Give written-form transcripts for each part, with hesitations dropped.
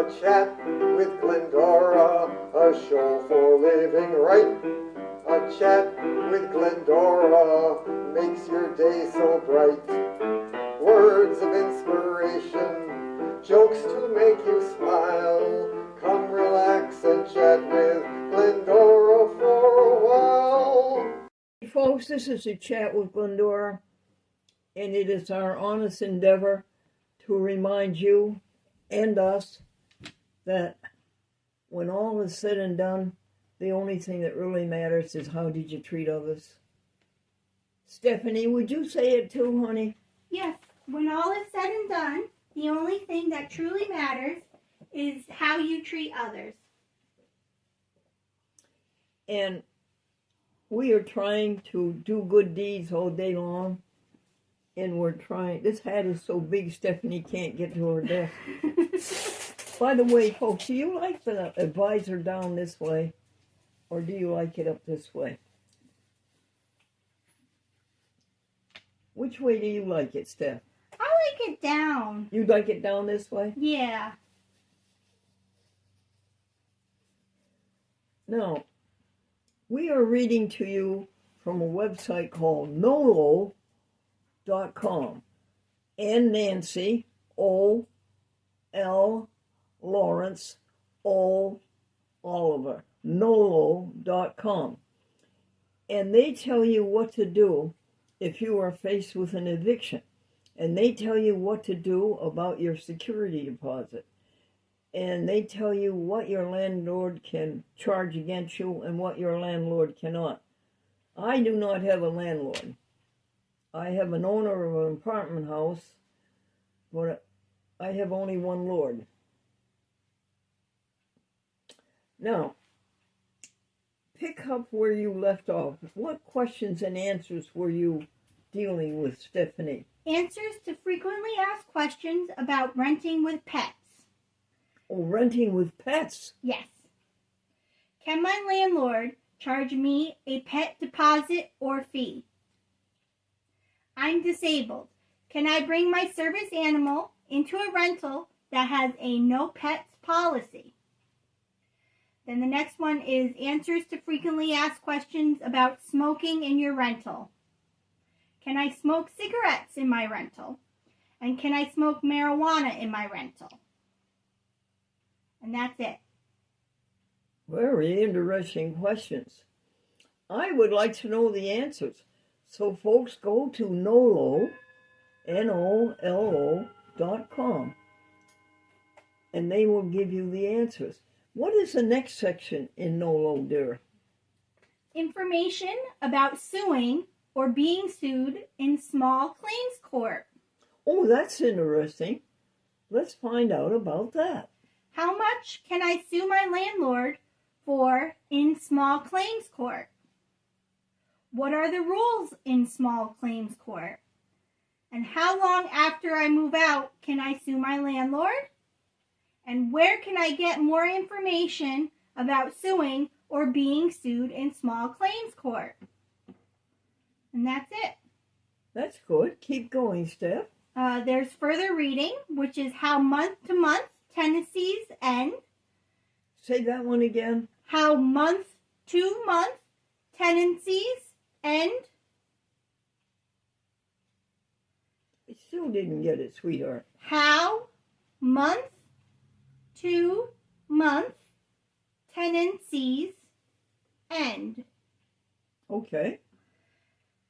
A chat with Glendora, a show for living right. A chat with Glendora makes your day so bright. Words of inspiration, jokes to make you smile. Come relax and chat with Glendora for a while. Hey folks, this is a chat with Glendora, and it is our honest endeavor to remind you and us that when all is said and done, the only thing that really matters is how did you treat others. Stephanie, would you say it too, honey? Yes, when all is said and done, the only thing that truly matters is how you treat others. And we are trying to do good deeds all day long, and we're trying. This hat is so big, Stephanie can't get to her desk. By the way, folks, do you like the advisor down this way, or do you like it up this way? Which way do you like it, Steph? I like it down. You like it down this way? Yeah. Now, we are reading to you from a website called nolo.com. N Nancy, O, L, Lawrence, O, Oliver. nolo.com. And they tell you what to do if you are faced with an eviction. And they tell you what to do about your security deposit. And they tell you what your landlord can charge against you and what your landlord cannot. I do not have a landlord. I have an owner of an apartment house, but I have only one lord. Now, pick up where you left off. What questions and answers were you dealing with, Stephanie? Answers to frequently asked questions about renting with pets. Oh, renting with pets? Yes. Can my landlord charge me a pet deposit or fee? I'm disabled. Can I bring my service animal into a rental that has a no pets policy? Then the next one is answers to frequently asked questions about smoking in your rental. Can I smoke cigarettes in my rental? And can I smoke marijuana in my rental? And that's it. Very interesting questions. I would like to know the answers. So folks, go to nolo, NOLO.com, and they will give you the answers. What is the next section in NOLO, dear? Information about suing or being sued in small claims court. Oh, that's interesting. Let's find out about that. How much can I sue my landlord for in small claims court? What are the rules in small claims court? And how long after I move out can I sue my landlord? And where can I get more information about suing or being sued in small claims court? And that's it. That's good. Keep going, Steph. There's further reading, which is how month-to-month tenancies end. Say that one again. How month-to-month tenancies end. I still didn't get it, sweetheart. How month-to-month tenancies end. Okay.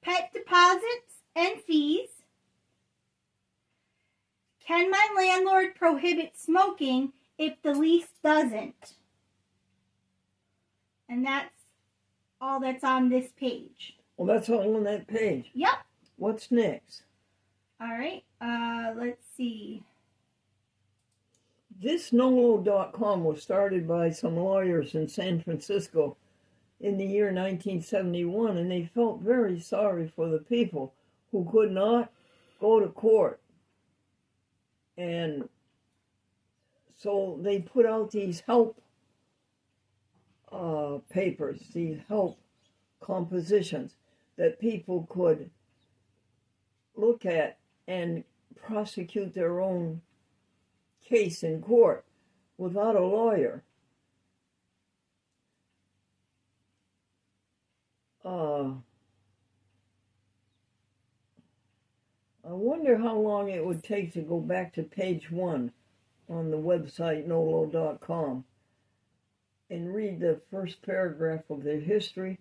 Pet deposits and fees. Can my landlord prohibit smoking if the lease doesn't? And that's all that's on this page. Well, that's all on that page. Yep. What's next? All right. Let's see. This nolo.com was started by some lawyers in San Francisco in the year 1971, and they felt very sorry for the people who could not go to court. And so they put out these help papers, these help compositions that people could look at and prosecute their own case in court. without a lawyer. I wonder how long it would take to go back to page 1 on the website nolo.com and read the first paragraph of their history.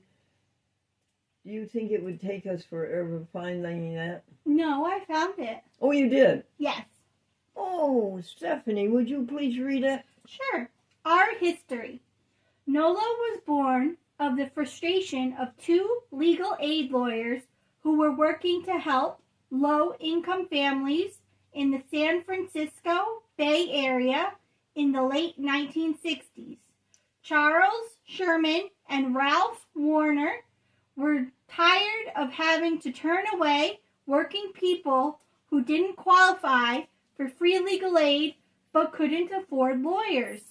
Do you think it would take us forever finding that? No, I found it. Oh, you did? Yes. Oh, Stephanie, would you please read it? Sure. Our history. Nolo was born of the frustration of 2 legal aid lawyers who were working to help low-income families in the San Francisco Bay Area in the late 1960s. Charles Sherman and Ralph Warner were tired of having to turn away working people who didn't qualify for free legal aid but couldn't afford lawyers.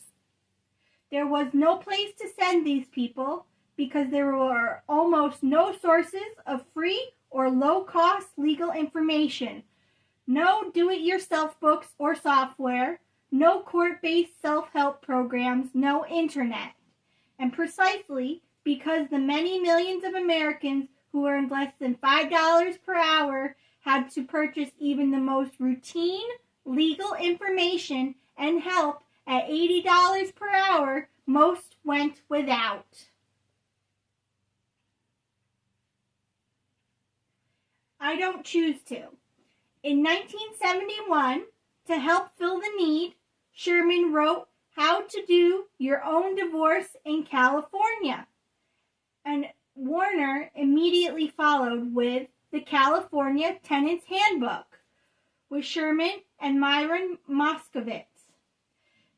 There was no place to send these people because there were almost no sources of free or low-cost legal information, no do-it-yourself books or software, no court-based self-help programs, no internet. And precisely because the many millions of Americans who earned less than $5 per hour had to purchase even the most routine legal information and help at $80 per hour, most went without. I don't choose to. In 1971, to help fill the need, Sherman wrote How to Do Your Own Divorce in California. And Warner immediately followed with the California Tenants Handbook with Sherman and Myron Moskowitz.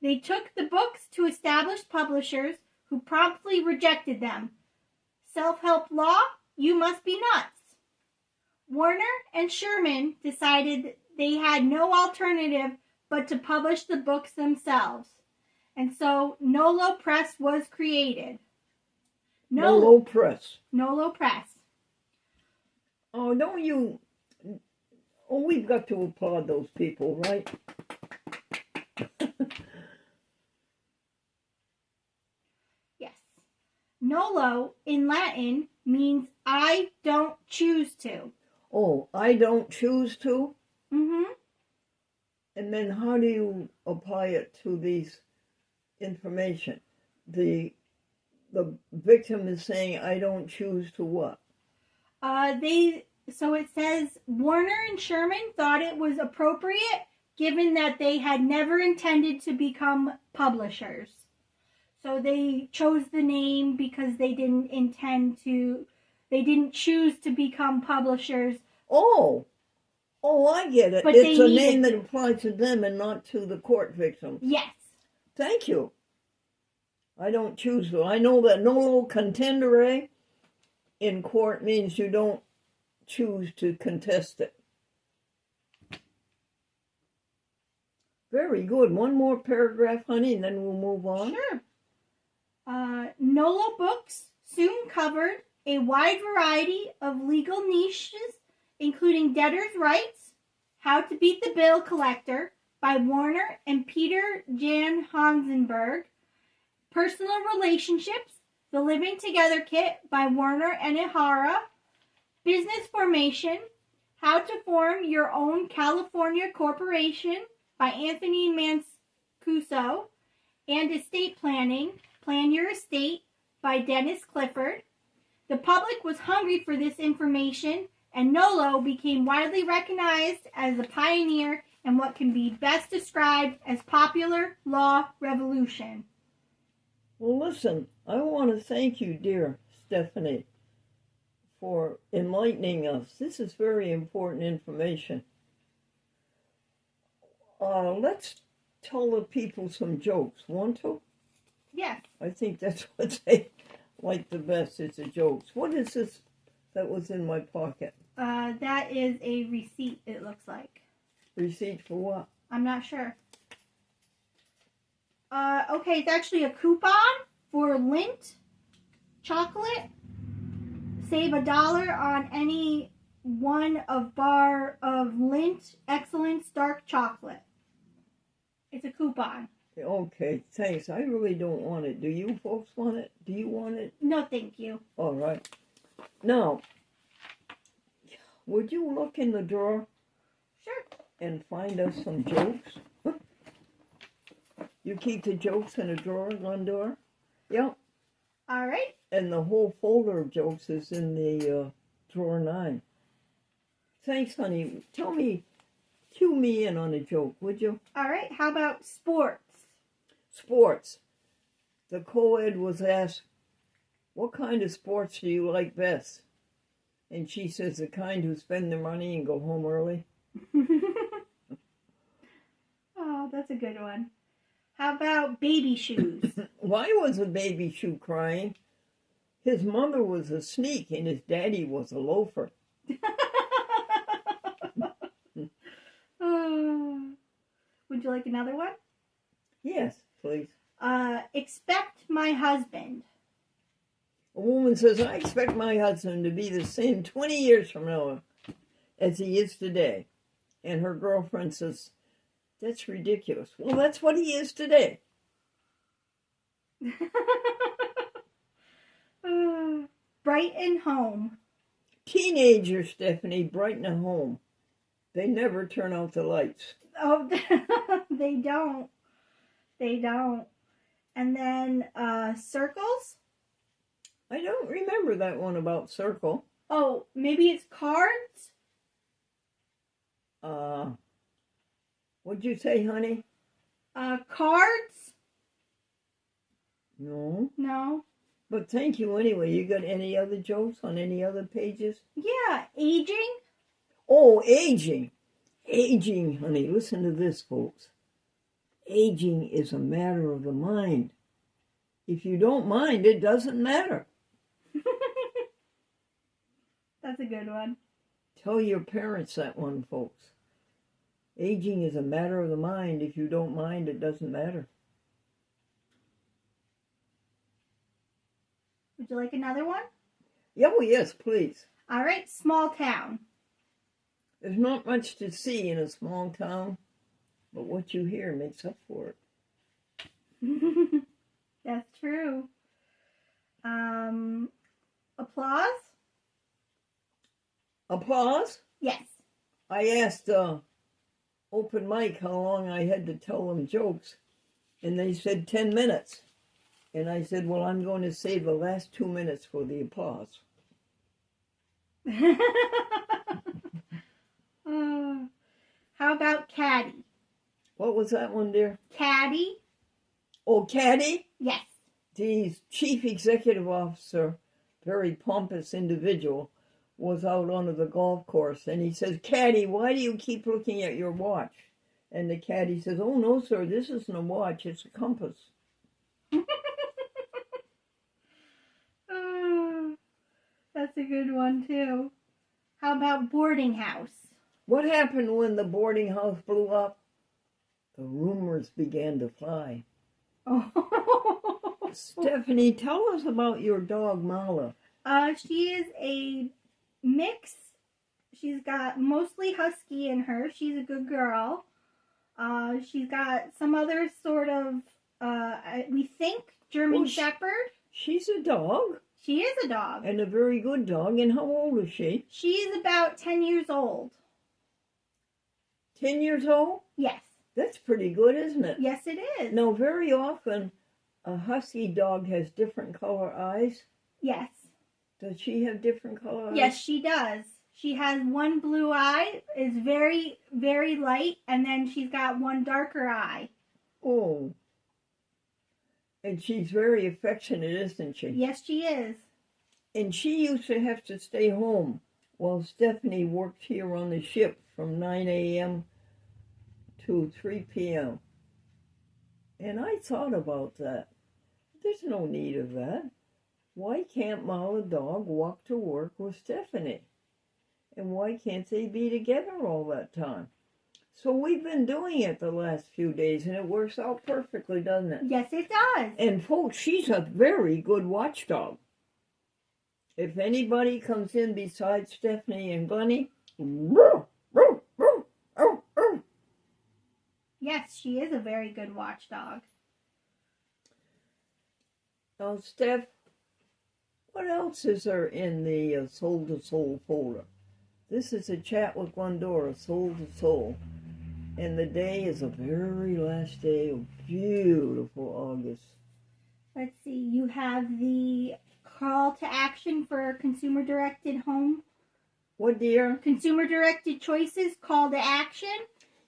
They took the books to established publishers who promptly rejected them. Self-help law? You must be nuts. Warner and Sherman decided they had no alternative but to publish the books themselves. And so Nolo Press was created. Nolo Press. Nolo Press. Oh, don't you... Oh, we've got to applaud those people, right? Yes. Nolo in Latin means I don't choose to. Oh, I don't choose to? Mm-hmm. And then how do you apply it to these information? The victim is saying, I don't choose to what? So it says Warner and Sherman thought it was appropriate given that they had never intended to become publishers. So they chose the name because they didn't choose to become publishers. Oh, I get it. But it's they a name that to. applies to them and not to the court victims. Yes. Thank you. I don't choose to. I know that nolo contendere in court means you don't choose to contest it. Very good. One more paragraph, honey, and then we'll move on. Sure. Nolo books soon covered a wide variety of legal niches, including debtors' rights, How to Beat the Bill Collector by Warner and Peter Jan Hansenberg, personal relationships, The Living Together Kit by Warner and Ihara, business formation, How to Form Your Own California Corporation by Anthony Mancuso, and estate planning, Plan Your Estate by Dennis Clifford. The public was hungry for this information, and Nolo became widely recognized as a pioneer in what can be best described as popular law revolution. Well, listen, I want to thank you, dear Stephanie, for enlightening us. This is very important information. Let's tell the people some jokes. Want to? Yes. I think that's what they like the best is the jokes. What is this that was in my pocket? That is a receipt, it looks like. Receipt for what? I'm not sure. Okay, it's actually a coupon for Lindt chocolate. Save $1 on any one of bar of Lindt Excellence dark chocolate. It's a coupon. Okay, thanks. I really don't want it. Do you folks want it? Do you want it? No, thank you. All right. Now, would you look in the drawer Sure. and find us some jokes? You keep the jokes in a drawer, Glendora? Yep. All right. And the whole folder of jokes is in the drawer 9. Thanks, honey. Cue me in on a joke, would you? All right. How about sports? Sports. The co-ed was asked, what kind of sports do you like best? And she says, the kind who spend their money and go home early. Oh, that's a good one. How about baby shoes? Why was the baby shoe crying? His mother was a sneak and his daddy was a loafer. Would you like another one? Yes, please. Expect my husband. A woman says, I expect my husband to be the same 20 years from now as he is today. And her girlfriend says, that's ridiculous. Well, that's what he is today. Brighten home. Teenagers, Stephanie, brighten a home. They never turn out the lights. Oh, they don't. They don't. And then circles. I don't remember that one about circle. Oh, maybe it's cards? What'd you say, honey? Cards? No. No. But thank you anyway. You got any other jokes on any other pages? Yeah, aging. Oh, aging. Aging, honey. Listen to this, folks. Aging is a matter of the mind. If you don't mind, it doesn't matter. That's a good one. Tell your parents that one, folks. Aging is a matter of the mind. If you don't mind, it doesn't matter. Would you like another one? Yeah, well, yes, please. All right, small town. There's not much to see in a small town, but what you hear makes up for it. That's true. Applause? Applause? Yes. I asked open mic how long I had to tell them jokes, and they said 10 minutes. And I said, well, I'm going to save the last 2 minutes for the applause. How about caddy? What was that one, dear? Caddy? Oh, caddy? Yes. The chief executive officer, very pompous individual, was out onto the golf course, and he says, caddy, why do you keep looking at your watch? And the caddy says, oh, no, sir, this isn't a watch, it's a compass. That's a good one, too. How about boarding house? What happened when the boarding house blew up? The rumors began to fly. Oh. Stephanie, tell us about your dog, Mala. She is a mix. She's got mostly husky in her. She's a good girl. She's got some other sort of, we think, German Shepherd. She's a dog. She is a dog. And a very good dog. And how old is she? She's about 10 years old. 10 years old? Yes. That's pretty good, isn't it? Yes, it is. Now, very often, a husky dog has different color eyes. Yes. Does she have different color eyes? Yes, she does. She has one blue eye, is very, very light, and then she's got one darker eye. Oh. And she's very affectionate, isn't she? Yes, she is. And she used to have to stay home while Stephanie worked here on the ship from 9 a.m. to 3 p.m. And I thought about that. There's no need of that. Why can't Mala dog walk to work with Stephanie? And why can't they be together all that time? So we've been doing it the last few days, and it works out perfectly, doesn't it? Yes, it does. And folks, she's a very good watchdog. If anybody comes in besides Stephanie and Glennie, Yes, she is a very good watchdog. Now, Steph, what else is there in the Soul to Soul folder? This is a chat with Glendora, Soul to Soul. And the day is the very last day of beautiful August. Let's see, you have the call to action for consumer-directed home. What, dear? Consumer-directed choices, call to action.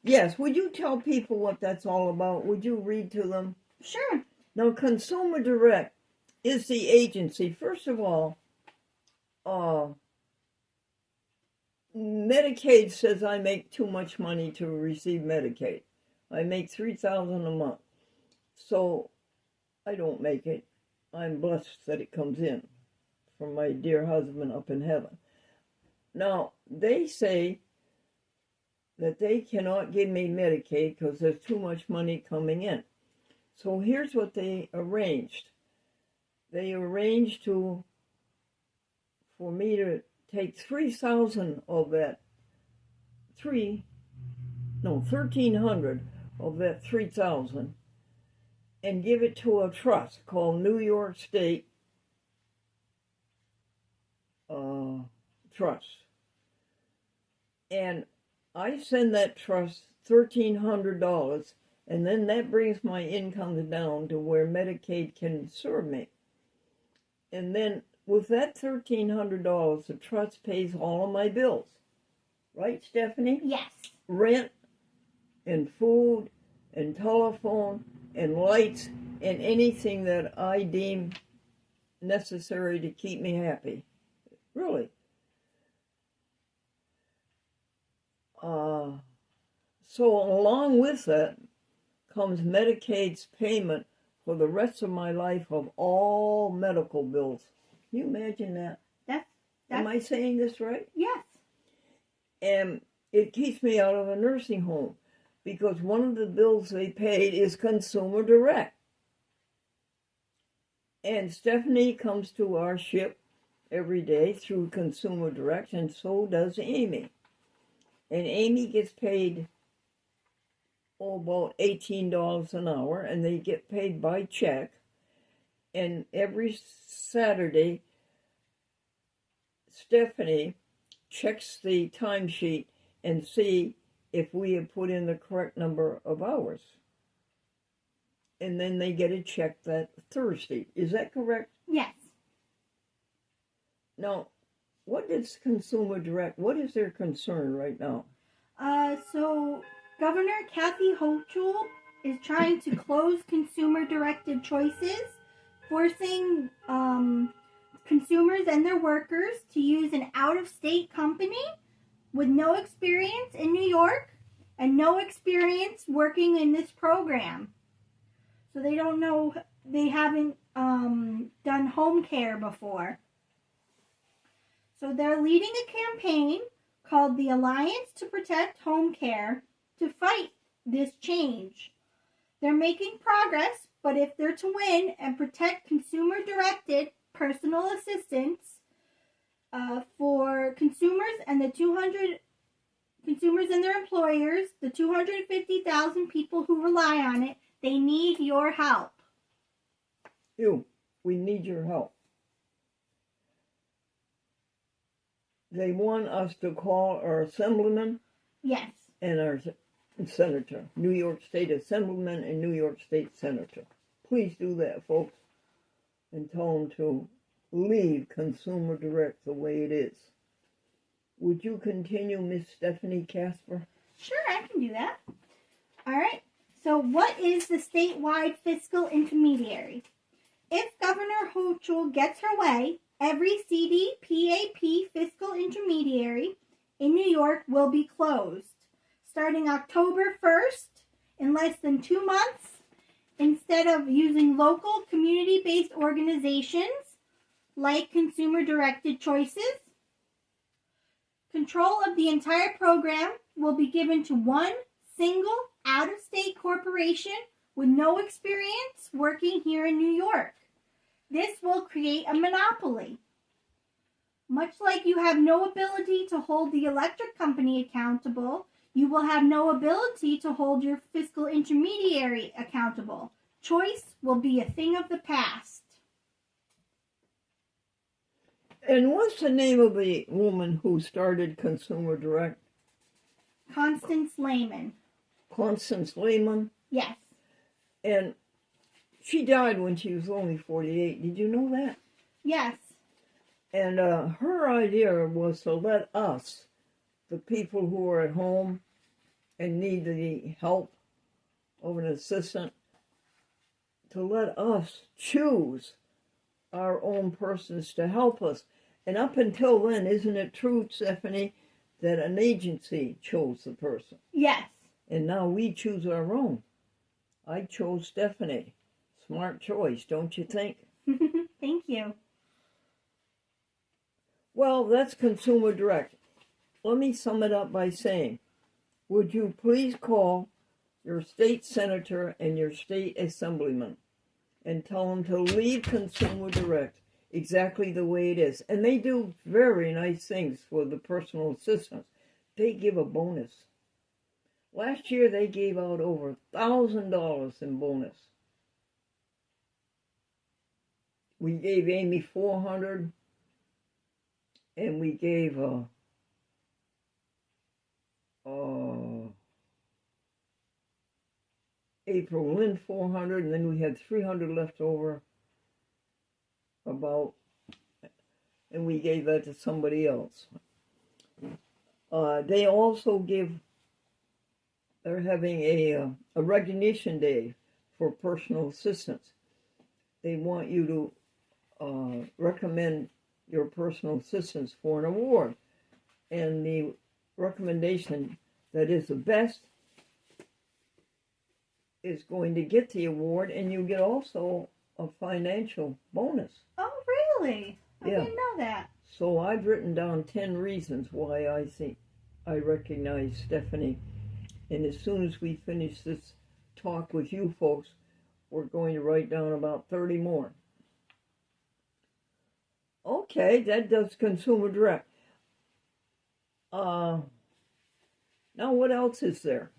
Yes, would you tell people what that's all about? Would you read to them? Sure. Now, Consumer Direct is the agency. First of all, Medicaid says I make too much money to receive Medicaid. I make $3,000 a month. So I don't make it. I'm blessed that it comes in from my dear husband up in heaven. Now, they say that they cannot give me Medicaid because there's too much money coming in. So here's what they arranged. They arranged for me to take 3,000 of that, 1,300 of that 3,000 and give it to a trust called New York State Trust. And I send that trust $1,300, and then that brings my income down to where Medicaid can serve me. And then with that $1,300, the trust pays all of my bills. Right, Stephanie? Yes. Rent and food and telephone and lights and anything that I deem necessary to keep me happy. Really. So along with that comes Medicaid's payment for the rest of my life of all medical bills. Can you imagine that? Am I saying this right? Yes. And it keeps me out of a nursing home because one of the bills they paid is Consumer Direct. And Stephanie comes to our ship every day through Consumer Direct, and so does Amy. And Amy gets paid about $18 an hour, and they get paid by check. And every Saturday, Stephanie checks the timesheet and see if we have put in the correct number of hours. And then they get a check that Thursday. Is that correct? Yes. Now, what is Consumer Direct? What is their concern right now? So Governor Kathy Hochul is trying to close consumer-directed choices, forcing consumers and their workers to use an out-of-state company with no experience in New York and no experience working in this program. So they don't know, they haven't done home care before. So they're leading a campaign called the Alliance to Protect Home Care to fight this change. They're making progress, but if they're to win and protect consumer-directed personal assistance for consumers and the 200 consumers and their employers, the 250,000 people who rely on it, they need your help. We need your help. They want us to call our assemblyman. Yes. And our senator, New York State Assemblyman and New York State Senator. Please do that, folks, and tell them to leave Consumer Direct the way it is. Would you continue, Miss Stephanie Casper? Sure, I can do that. All right. So what is the statewide fiscal intermediary? If Governor Hochul gets her way, every CDPAP fiscal intermediary in New York will be closed. Starting October 1st, in less than 2 months, instead of using local community-based organizations like consumer-directed choices, control of the entire program will be given to one single out-of-state corporation with no experience working here in New York. This will create a monopoly. Much like you have no ability to hold the electric company accountable, You will have no ability to hold your fiscal intermediary accountable. Choice will be a thing of the past. And what's the name of the woman who started Consumer Direct? Constance Lehman. Constance Lehman. Yes. And she died when she was only 48. Did you know that? Yes. And her idea was to let us, the people who are at home and need the help of an assistant, to let us choose our own persons to help us. And up until then, isn't it true, Stephanie, that an agency chose the person? Yes. And now we choose our own. I chose Stephanie. Smart choice, don't you think? Thank you. Well, that's Consumer Direct. Let me sum it up by saying, would you please call your state senator and your state assemblyman and tell them to leave Consumer Direct exactly the way it is. And they do very nice things for the personal assistants. They give a bonus. Last year they gave out over $1,000 in bonus. We gave Amy $400, and we gave April Lynn $400, and then we had $300 left over and we gave that to somebody else. They also they're having a recognition day for personal assistants. They want you to recommend your personal assistants for an award. And the recommendation that is the best is going to get the award, and you get also a financial bonus. Oh, really? I didn't know that. So I've written down 10 reasons why I think I recognize Stephanie. And as soon as we finish this talk with you folks, we're going to write down about 30 more. Okay, that does Consumer Direct. Now what else is there?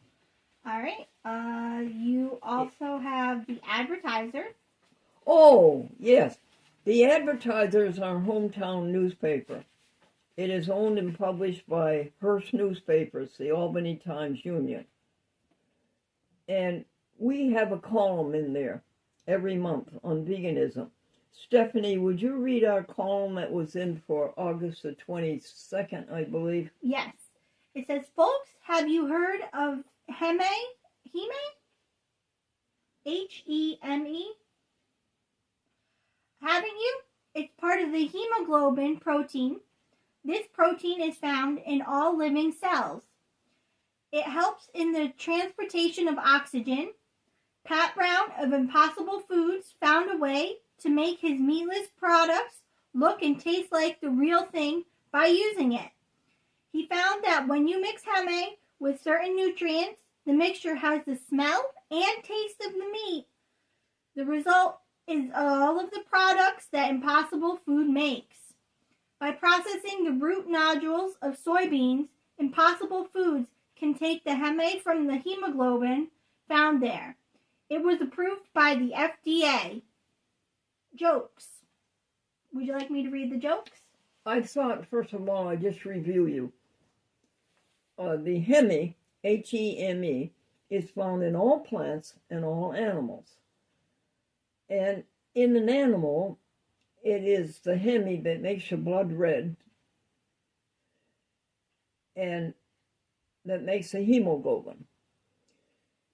All right. You also have the Advertiser. Oh, yes. The Advertiser is our hometown newspaper. It is owned and published by Hearst Newspapers, the Albany Times Union. And we have a column in there every month on veganism. Stephanie, would you read our column that was in for August the 22nd, I believe? Yes. It says, folks, have you heard of Heme? Heme? Haven't you? It's part of the hemoglobin protein. This protein is found in all living cells. It helps in the transportation of oxygen. Pat Brown of Impossible Foods found a way to make his meatless products look and taste like the real thing by using it. He found that when you mix heme with certain nutrients, the mixture has the smell and taste of the meat. The result is all of the products that Impossible Food makes. By processing the root nodules of soybeans, Impossible Foods can take the heme from the hemoglobin found there. It was approved by the FDA. Jokes. Would you like me to read the jokes? I thought, first of all, I'd just review you. The heme, Heme, is found in all plants and all animals. And in an animal, it is the heme that makes your blood red and that makes the hemoglobin.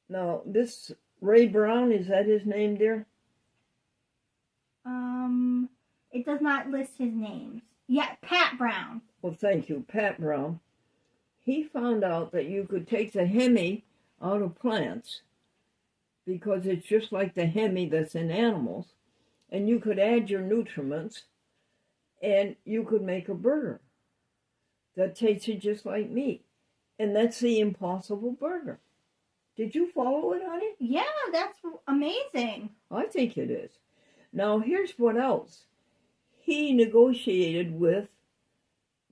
Now, this Ray Brown, is that his name, dear? It does not list his name. Yeah, Pat Brown. Well, thank you, Pat Brown. He found out that you could take the heme out of plants because it's just like the heme that's in animals, and you could add your nutriments and you could make a burger that tasted just like meat. And that's the Impossible Burger. Did you follow it, honey? Yeah, that's amazing. I think it is. Now, here's what else. He negotiated with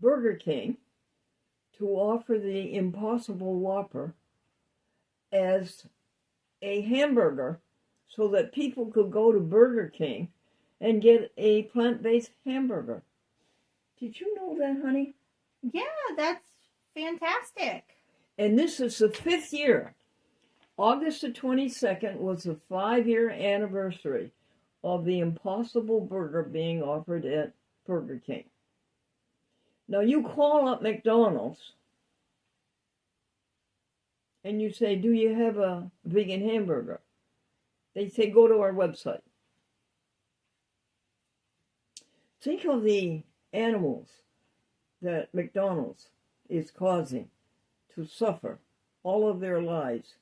Burger King to offer the Impossible Whopper as a hamburger so that people could go to Burger King and get a plant-based hamburger. Did you know that, honey? Yeah, that's fantastic. And this is the 5th year. August the 22nd was the 5-year anniversary of the Impossible Burger being offered at Burger King. Now you call up McDonald's and you say, do you have a vegan hamburger? They say, go to our website. Think of the animals that McDonald's is causing to suffer all of their lives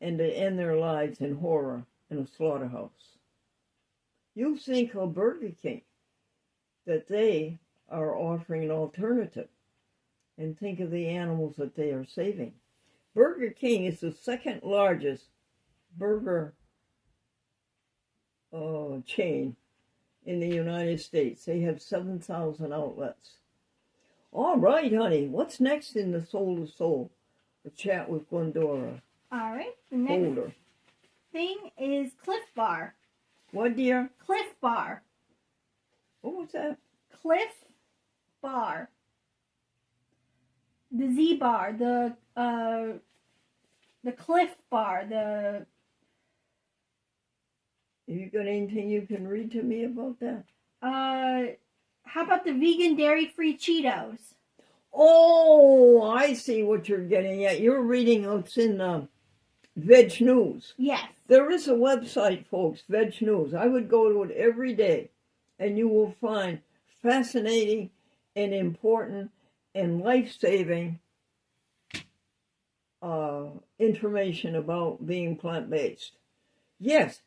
and to end their lives in horror in a slaughterhouse. You think of Burger King, that they are offering an alternative, and think of the animals that they are saving. Burger King is the second largest burger chain in the United States. They have 7,000 outlets. All right, honey, what's next in the Soul to Soul? The chat with Glendora. All right, the next thing is Cliff Bar. What, dear? Cliff Bar. What was that? Cliff Bar. The Z Bar, the Cliff Bar, the... Have you got anything you can read to me about that? How about the vegan dairy-free Cheetos? Oh, I see what you're getting at. You're reading what's in Veg News. Yes. There is a website, folks, Veg News. I would go to it every day, and you will find fascinating and important and life-saving information about being plant-based. Yes.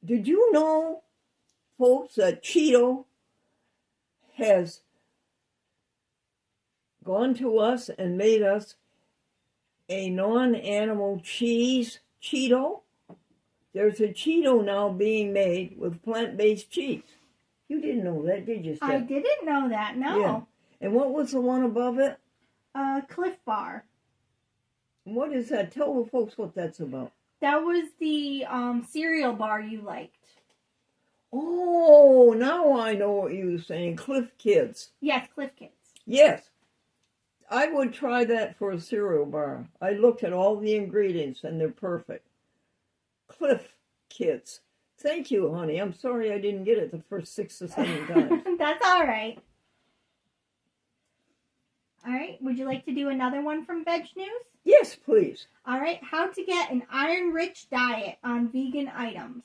Did you know, folks, that Cheeto has gone to us and made us a non-animal cheese Cheeto? There's a Cheeto now being made with plant-based cheese. You didn't know that, did you, Steph? I didn't know that, no. Yeah. And what was the one above it? Cliff Bar. What is that? Tell the folks what that's about. That was the cereal bar you liked. Oh, now I know what you were saying. Cliff Kids. Yes, Cliff Kids. Yes. I would try that for a cereal bar. I looked at all the ingredients and they're perfect. Cliff Kids. Thank you, honey. I'm sorry I didn't get it the first 6 or 7 times. That's all right. All right. Would you like to do another one from Veg News? Yes, please. All right. How to get an iron-rich diet on vegan items.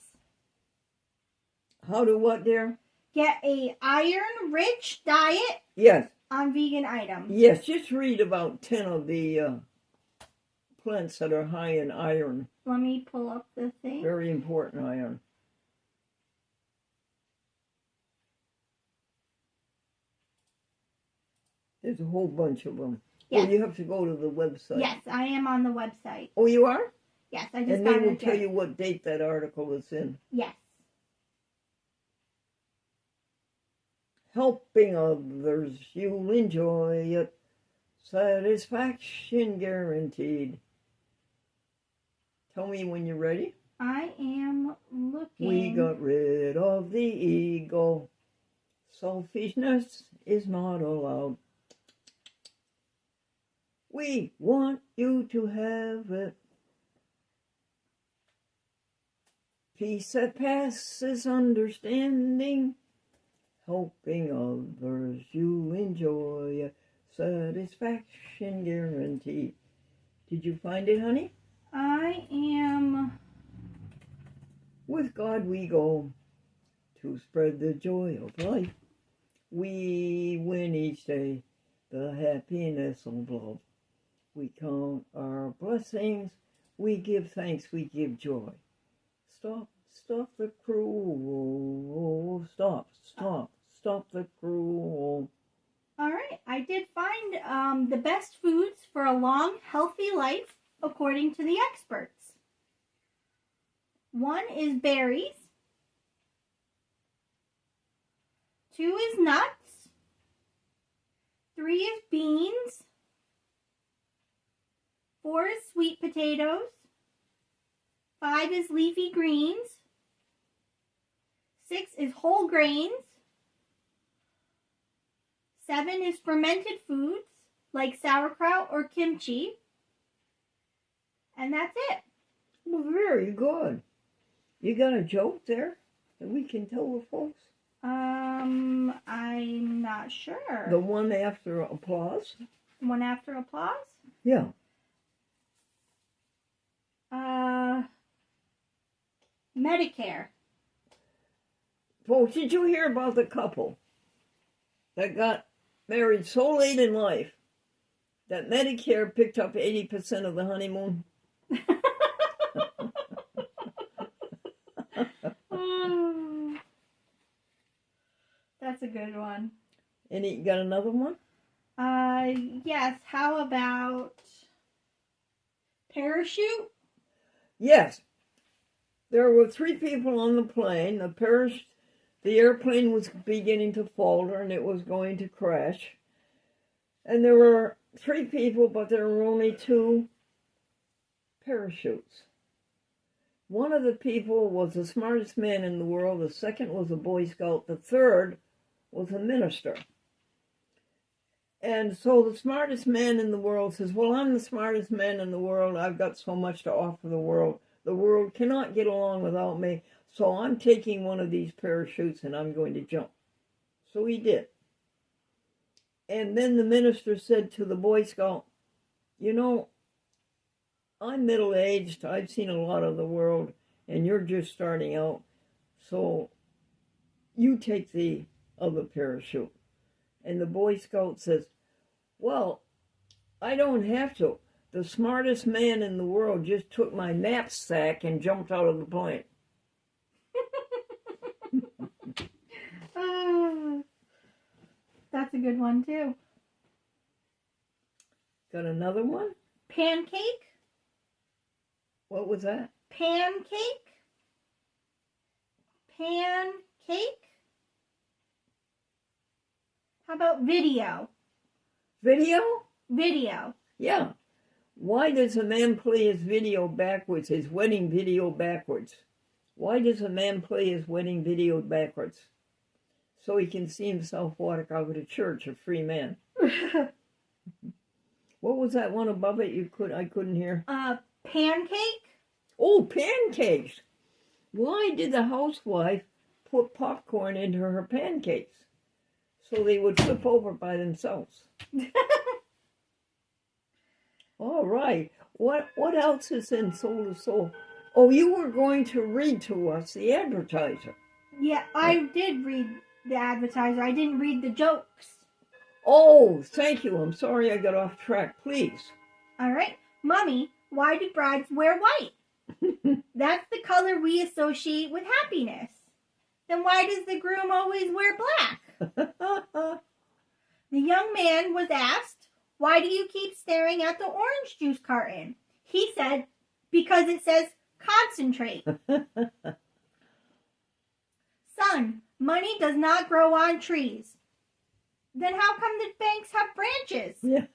How to what, dear? Get a iron-rich diet Yes. on vegan items. Yes, just read about 10 of the plants that are high in iron. Let me pull up the thing. Very important iron. There's a whole bunch of them. Yes. Oh, you have to go to the website. Yes, I am on the website. Oh, you are? Yes, I just And they got will it. tell you what date that article is in. Yes. Helping others, you'll enjoy it. Satisfaction guaranteed. Tell me when you're ready. I am looking. We got rid of the ego. Selfishness is not allowed. We want you to have it. Peace that passes understanding. Helping others, you enjoy it. Satisfaction guaranteed. Did you find it, honey? I am. With God we go to spread the joy of life. We win each day the happiness of love. We count our blessings. We give thanks. We give joy. Stop the cruel. Stop the cruel. All right. I did find the best foods for a long, healthy life according to the experts. 1 is berries. 2 is nuts. 3 is beans. 4 is sweet potatoes. 5 is leafy greens. 6 is whole grains. 7 is fermented foods like sauerkraut or kimchi. And that's it. Well, very good. You got a joke there that we can tell the folks? I'm not sure. The one after applause? One after applause? Yeah. Medicare. Folks, did you hear about the couple that got married so late in life that Medicare picked up 80% of the honeymoon? That's a good one. And you got another one? Yes. How about parachute? Yes. There were 3 people on the plane. The airplane was beginning to falter and it was going to crash. And there were 3 people, but there were only 2 parachutes. One of the people was the smartest man in the world. The second was a Boy Scout. The third was a minister. And so the smartest man in the world says, well, I'm the smartest man in the world. I've got so much to offer the world. The world cannot get along without me. So I'm taking one of these parachutes and I'm going to jump. So he did. And then the minister said to the Boy Scout, you know, I'm middle-aged. I've seen a lot of the world and you're just starting out. So you take the other parachute. And the Boy Scout says, well, I don't have to. The smartest man in the world just took my knapsack and jumped out of the plane. That's a good one, too. Got another one? Pancake? What was that? Pancake? Pancake? How about video? Video? Video. Yeah. Why does a man play his video backwards, his wedding video backwards? Why does a man play his wedding video backwards? So he can see himself walk out of church, a free man. What was that one above it? I couldn't hear. Pancake? Oh, pancakes. Why did the housewife put popcorn into her pancakes? So they would flip over by themselves. All right. What else is in Soul to Soul? Oh, you were going to read to us the advertiser. Yeah, I did read the advertiser. I didn't read the jokes. Oh, thank you. I'm sorry I got off track. Please. All right. Mommy, why do brides wear white? That's the color we associate with happiness. Then why does the groom always wear black? The young man was asked, why do you keep staring at the orange juice carton? He said, because it says concentrate. Son, money does not grow on trees. Then how come the banks have branches? Yeah.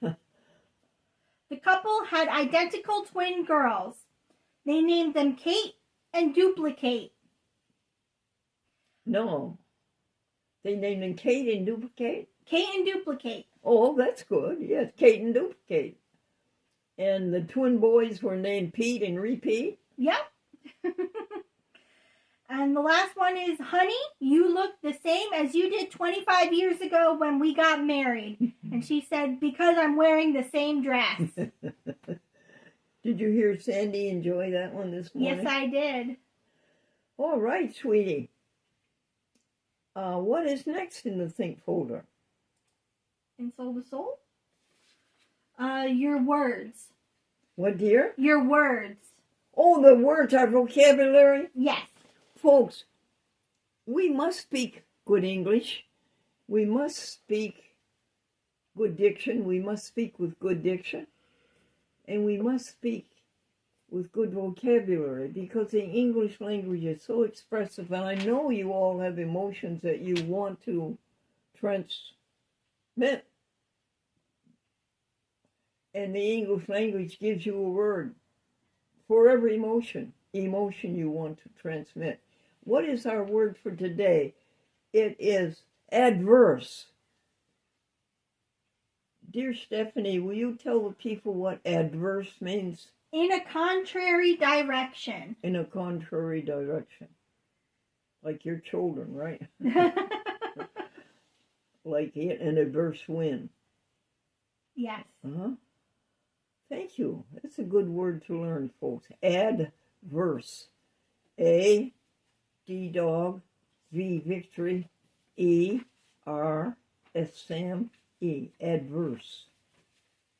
The couple had identical twin girls. They named them Kate and Duplicate. No. They named them Kate and Duplicate? Kate and Duplicate. Oh, that's good. Yes, Kate and Duplicate. And the twin boys were named Pete and Repeat? Yep. And the last one is, honey, you look the same as you did 25 years ago when we got married. And she said, because I'm wearing the same dress. Did you hear Sandy enjoy that one this morning? Yes, I did. All right, sweetie. What is next in the Think folder? In Soul to Soul? Your words. What, dear? Your words. Oh, the words, our vocabulary? Yes. Folks, we must speak good English. We must speak good diction. We must speak with good diction. And we must speak with good vocabulary because the English language is so expressive. And I know you all have emotions that you want to transmit. And the English language gives you a word for every emotion you want to transmit. What is our word for today? It is adverse. Dear Stephanie, will you tell the people what adverse means? In a contrary direction. In a contrary direction. Like your children, right? Like an adverse wind. Yes. Uh-huh. Thank you. That's a good word to learn, folks. Adverse. A, D dog, V victory, E, R, S Sam, E. Adverse.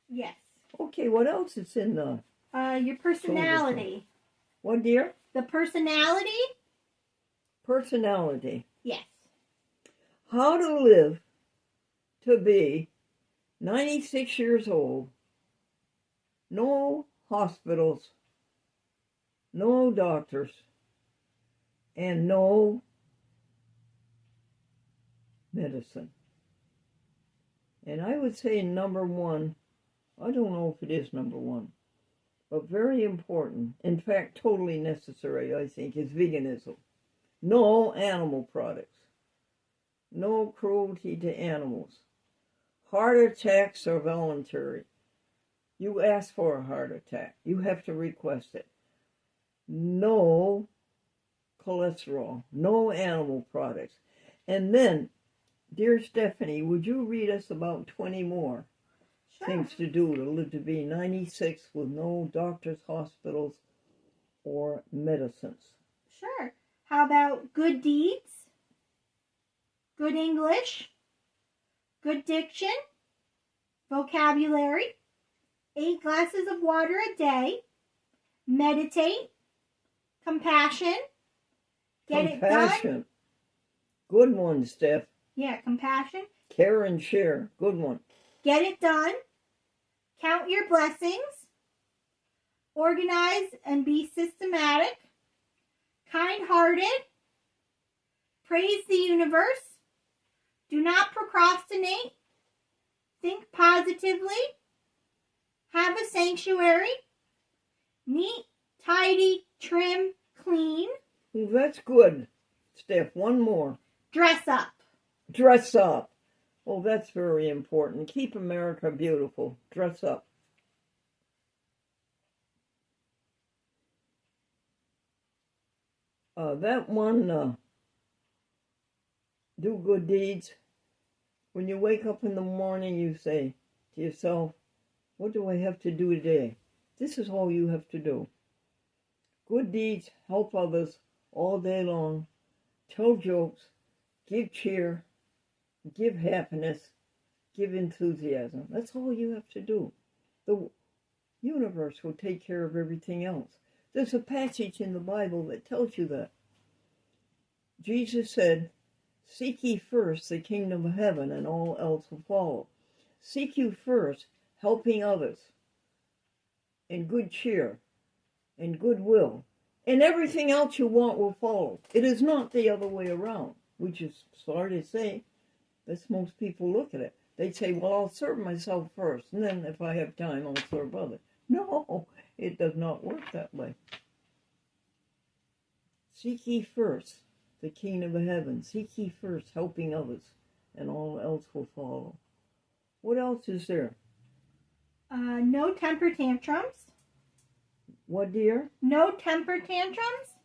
Yes. Okay, what else is in the... Your personality. What, dear? The personality? Personality. Yes. How to live to be 96 years old, no hospitals, no doctors, and no medicine. And I would say number one, I don't know if it is number one, but very important, in fact totally necessary, I think, is veganism. No animal products. No cruelty to animals. Heart attacks are voluntary. You ask for a heart attack. You have to request it. No cholesterol. No animal products. And then, dear Stephanie, would you read us about 20 more things to do to live to be 96 with no doctors, hospitals, or medicines? Sure. How about good deeds, good English, good diction, vocabulary, 8 glasses of water a day, meditate, compassion, get it done. Good one, Steph. Yeah, compassion. Care and share. Good one. Get it done. Count your blessings. Organize and be systematic. Kind-hearted. Praise the universe. Do not procrastinate. Think positively. Have a sanctuary. Neat, tidy, trim, clean. Well, that's good, Steph. One more. Dress up. Dress up. Oh, that's very important. Keep America beautiful. Dress up. That one, do good deeds. When you wake up in the morning, you say to yourself, what do I have to do today? This is all you have to do. Good deeds help others all day long. Tell jokes. Give cheer. Give happiness. Give enthusiasm. That's all you have to do. The universe will take care of everything else. There's a passage in the Bible that tells you that. Jesus said, seek ye first the kingdom of heaven, and all else will follow. Seek you first helping others, and good cheer, and goodwill, and everything else you want will follow. It is not the other way around, which is sorry to say. That's most people look at it. They say, well, I'll serve myself first, and then if I have time, I'll serve others. No, it does not work that way. Seek ye first the kingdom of heaven. Seek ye first helping others, and all else will follow. What else is there? No temper tantrums. What, dear? No temper tantrums.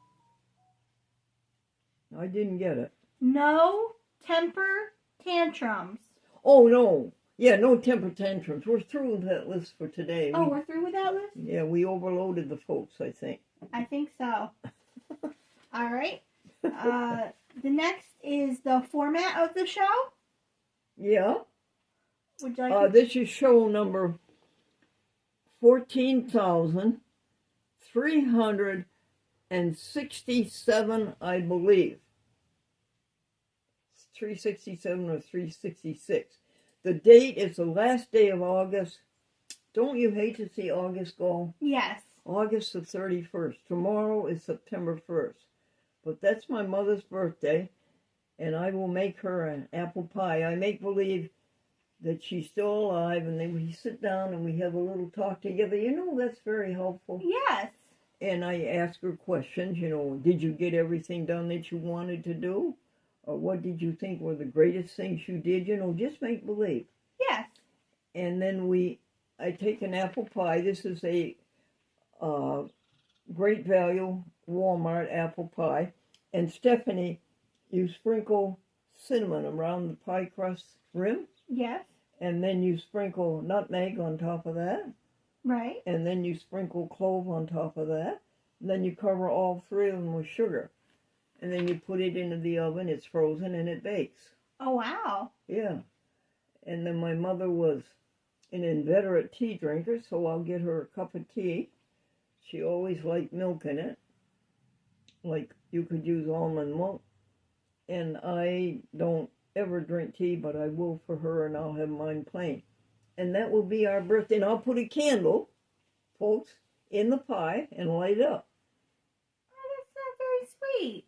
I didn't get it. No temper tantrums. Oh, no. Yeah, no temper tantrums. We're through with that list for today. Oh, we're through with that list? Yeah, we overloaded the folks, I think. I think so. All right. The next is the format of the show. Yeah. Would you like this is show number 14,367, I believe. 367 or 366. The date is the last day of August. Don't you hate to see August go? Yes. August the 31st. Tomorrow is September 1st. But that's my mother's birthday, and I will make her an apple pie. I make believe that she's still alive, and then we sit down and we have a little talk together. That's very helpful. Yes. And I ask her questions, did you get everything done that you wanted to do? Or what did you think were the greatest things you did? Just make believe. Yes. And then I take an apple pie. This is a great value Walmart apple pie. And Stephanie, you sprinkle cinnamon around the pie crust rim. Yes. And then you sprinkle nutmeg on top of that. Right. And then you sprinkle clove on top of that. And then you cover all three of them with sugar. And then you put it into the oven. It's frozen and it bakes. Oh, wow. Yeah. And then my mother was an inveterate tea drinker, so I'll get her a cup of tea. She always liked milk in it. Like you could use almond milk. And I don't ever drink tea, but I will for her, and I'll have mine plain. And that will be our birthday. And I'll put a candle, folks, in the pie and light it up. Oh, that's not very sweet.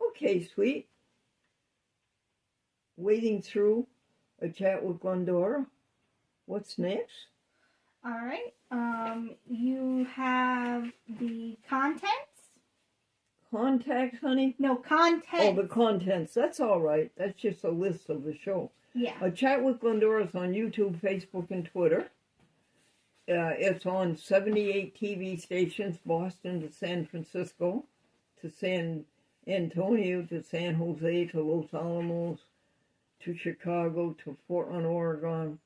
Okay, sweet. Wading through a chat with Glendora. What's next? All right. You have the contents? Contacts, honey? No, contents. Oh, the contents. That's all right. That's just a list of the show. Yeah. A Chat with Glendora is on YouTube, Facebook, and Twitter. It's on 78 TV stations, Boston to San Francisco, to San Antonio, to San Jose, to Los Alamos, to Chicago, to Portland, Oregon,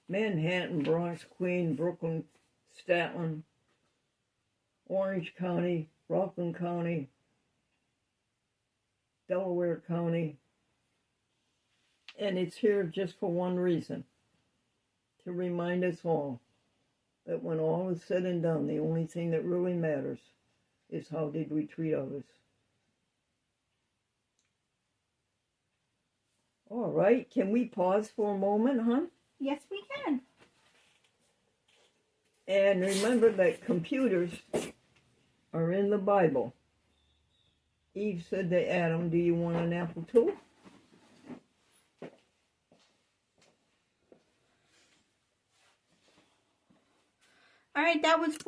Manhattan, Bronx, Queens, Brooklyn, Staten, Orange County, Rockland County, Delaware County. And it's here just for one reason, to remind us all that when all is said and done, the only thing that really matters is how did we treat others. All right, can we pause for a moment, hon? Yes, we can. And remember that computers are in the Bible. Eve said to Adam, do you want an apple too? All right, that was